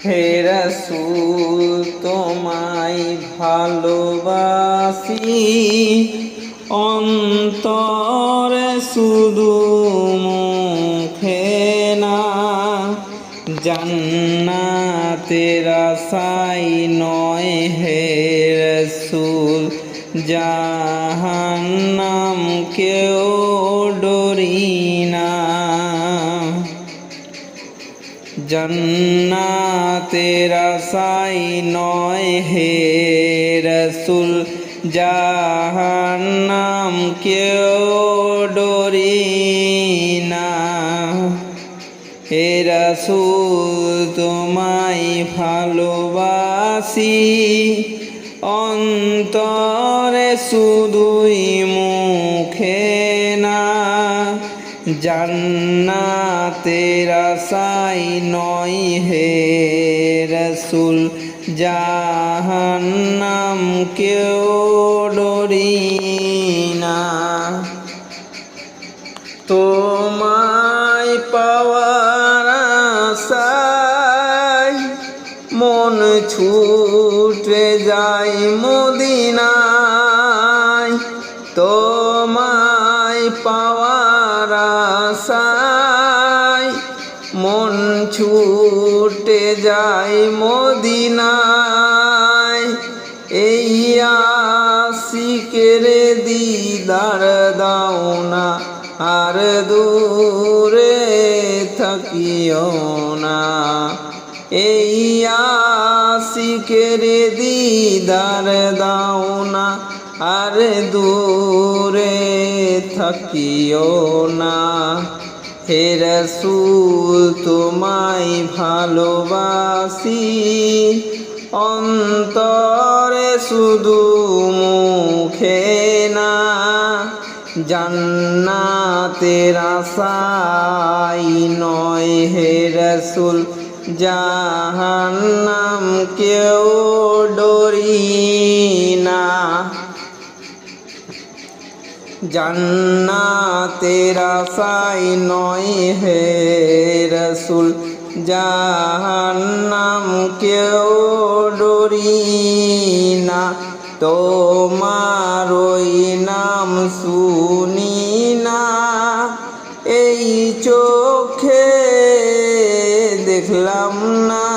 হে রাসূল তোমায় ভালোবাসি অন্তরে শুধু মুখে না, জান্নাতের আশায় নয় হে রাসূল, জাহান্নাম কেউ ডরি না। জান্নাতের আশায় নয় হে রাসূল, জাহান্নাম কেউ ডরি না। হে রাসূল তোমায় ভালোবাসি অন্তরে শুধুই মুখে না, জান্নাতের আশায় নয় হে রাসূল, জাহান্নাম কেউ ডরি না। তোমায় পাওয়ার আশায় মন ছুটে যায় মদিনায়, তোমায় পাওয়ার আশায় মন ছুটে যায় মদিনায়। এই আশিকের দিদার দাও না, আর দূরে থাকিও না। এই আশিকের দিদার দাও না, আর দূরে থাকিও না। হে রাসূল তোমায় ভালোবাসি অন্তরে শুধু মুখে না, জান্নাতের আশায় নয় হে রাসূল, জাহান্নাম কেউ ডরি না। জান্নাতের আশায় নয় হে রাসূল, জাহান্নাম কেউ ডরি না। তোমার ওই নাম শুনি না, এই চোখে দেখলাম না।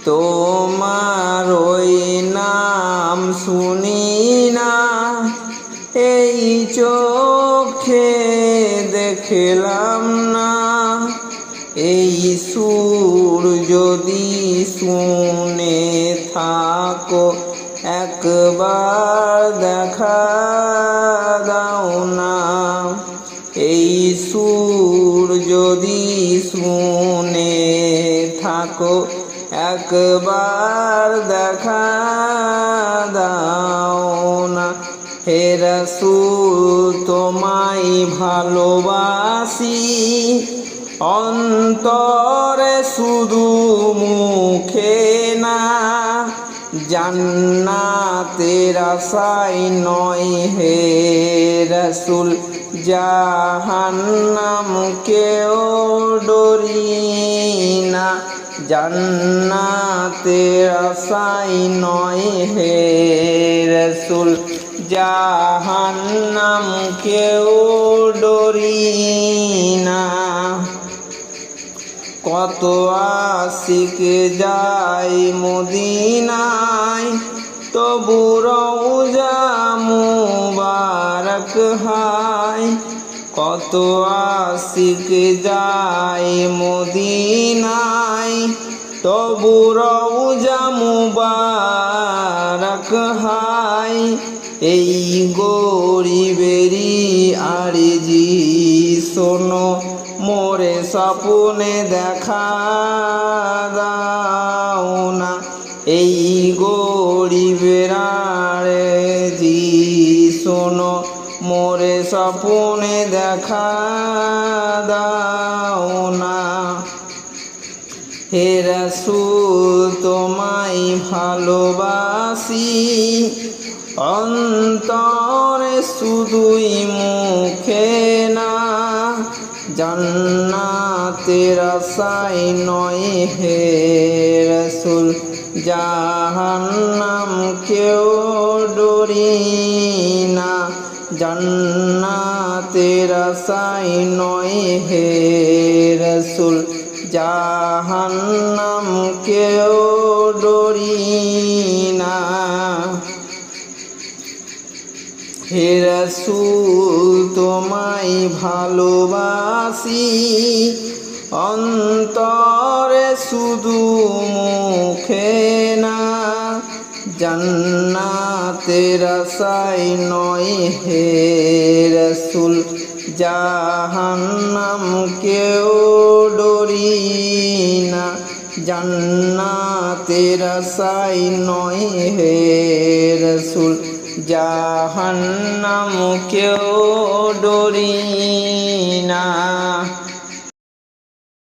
তোমার ওই নাম শুনি না, এই চোখে দেখলাম না। এই সুর যদি শুনে থাকো একবার দেখা দাও না। এই সুর যদি শুনে থাকো একবার দেখা দাও না। হে রাসূল তোমায় ভালোবাসি অন্তরে শুধু মুখে না, জান্নাতের আশায় নয় হে রাসূল, জাহান্নাম কেউ ডরি না। জান্নাতের আশায় নয় হে রাসূল, জাহান্নাম কেউ ডরি না। কত আশিক যায় মদিনায়, তবু রওজা মুবারক হায়। কত আশিক যায় মদিনায়, তবু রওজা মুবারক হায়। এই গরিবেরি আরজি শোনো, মোরে স্বপ্নে দেখা দাও না। এই গরিবের আরজি শোনো, মোরে স্বপ্নে দেখা দাও না। হে রাসূল তোমায় ভালোবাসি অন্তরে শুধুই মুখে না, জান্নাতের আশায় নয় হে রসুল, জাহান্নাম কেউ ডরি না। জান্নাতের আশায় নয় হে রসুল, জাহান্নাম কেউ ডরি না। হে রসুল তোমায় ভালোবাসি, অন্তরে শুধু মুখে না। জান্নাতের আশায় নয় হে রসুল, জাহান্নাম কেউ ডরি না। জান্নাতের আশায় নয় হে রসুল, জাহান্নাম কেউ